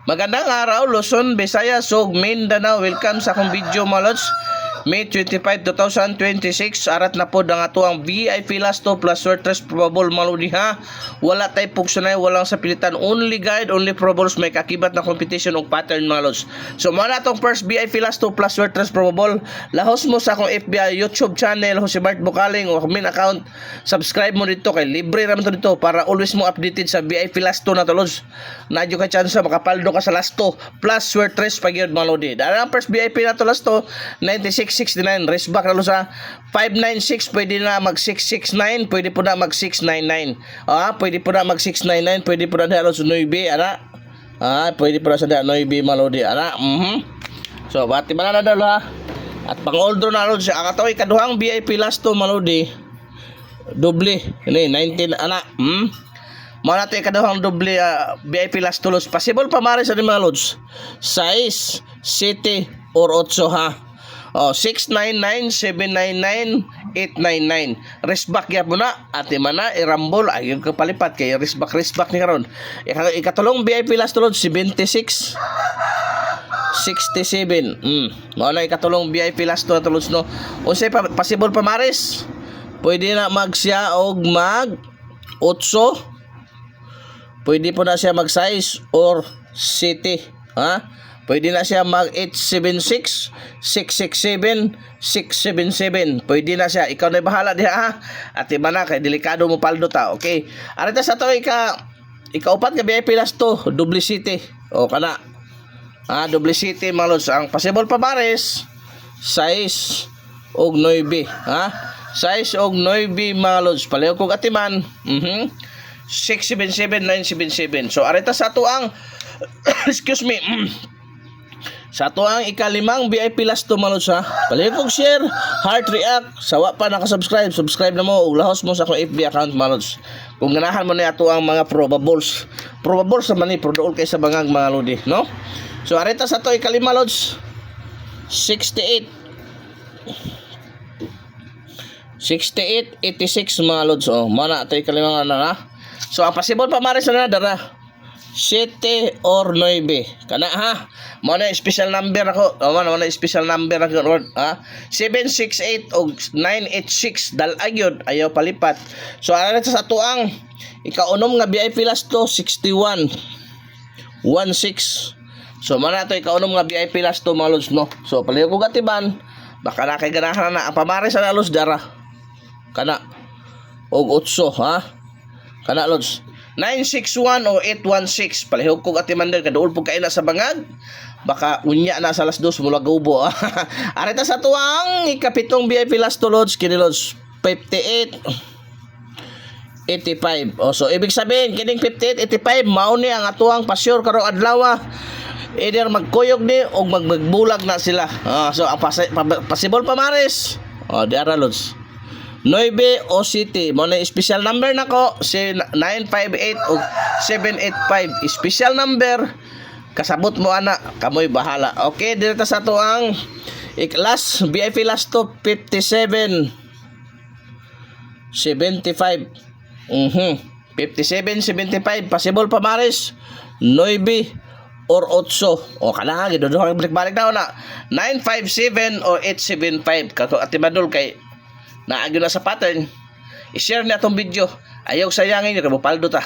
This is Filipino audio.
Magandang araw, Luzon, Visayas, ug Mindanao. Welcome sa akong video, mga lods. May 25, 2026. Arat na po ang ato ang VIP last 2 plus shortest probable maludi ha. Wala tay pugsunay, walang sa pilitan. Only guide, only probables. May kakibat na competition o pattern, mga lods. So muna itong first VIP last 2 plus shortest probable. Lahos mo sa akong FBI YouTube channel, Jose Bart Bukaling o main account. Subscribe mo dito kay libre naman to dito para always mo updated sa VIP last 2 na to, lods. Nadyo ka chance makapaldo ka sa last 2 plus shortest pag yun, mga lodi. Dahil ang first VIP na to last 2 9669, race back na sa 596, pwede na mag 669, pwede po na mag 699. Pwede po na mag 699, pwede po na dahil sa 9, pwede po na sa 9, malodi, So, bati ba na dalo ha? At pang oldro na lodi siya, akatoy kaduhang VIP last 2, malodi. Doble, ini 19, Mga natin kaduhang doble VIP last 2, lods. Possible pa mari sa mga lods. Size, city, or 8 ha. 699, 799, 899. Resback ya mo na. Ate mana, irambol. Ayun kapalipat. Kaya resback ni karon. Ikatulong VIP last 2, lods. 76. 67. Mga na ikatulong VIP last 2 na lods, no. Unsay possible pa maris. Pwede na mag siya og mag 8. Pwede po na siya mag size or city, ha? Pwede na siya mag 876, 667, 677. Pwede na siya. Ikaw na bahala diha, ha? At iba na kay delikado mo paldo ta. Okay. Arita sa to ikaupat ka VIP last 2, double city. O kana. Double city, mga lods. Ang possible pa bares size og 9, ha? Size og 9, mga lods. Palayo kog atiman. 677, 977. So arita sa ato ang excuse me. Sa ato ang ikalimang VIP last 2, mga lods, ha. Palayo kog share, heart react. Sawa pa naka-subscribe, subscribe na mo ug lahos mo sa akong FB account, mga lods. Kung ganahan mo na ato ang mga probables. Probables sa mani produol kay sa bangag, mga lodi, no? So arita sa ato ikalima, lods. 68, 86, mga lods. Mana ato ikalimang ha. So ang possible pa maris na dara 7 or 9. Kana ha. Mo na special number ako. Mo na special number ako, ha. 768 o 986 dal-agyod ayaw palipat. So ara sa tuang ikaunom nga VIP last 2 61 16. So mana to ikaunom nga VIP last 2, mga lods, no. So paliw ko gatiban baka na kay ganahan na pamaris na lods dara. Kana og 8, ha. Kana lods 961 o 816 palihog kog atimander kaduol pug kay na sa bangag baka unya na sa alas 2 mula gubo. Arita sa tuang ikapitong VIP last 2, lods, kini lods 58 85. So ibig sabihin kining 58 85 mao ni ang atuang pasyur karong adlaw. Either magkuyog ni o magbulag na sila. So ang possible pa maris di ara, lods 9 o city. Mo na special number nako si 958 o 785. Special number kasabot mo ana, kamoy bahala. Okay, dito sa to ang last VIP last 2 57 75. 57 75 possible pa maris 9 or 8. Kana giduduhang balik-balik daw na 957 o 875 kako atimadol kay naagyo na sa pattern. I-share na itong video. Ayaw sayangin nyo, kabupaldo ta.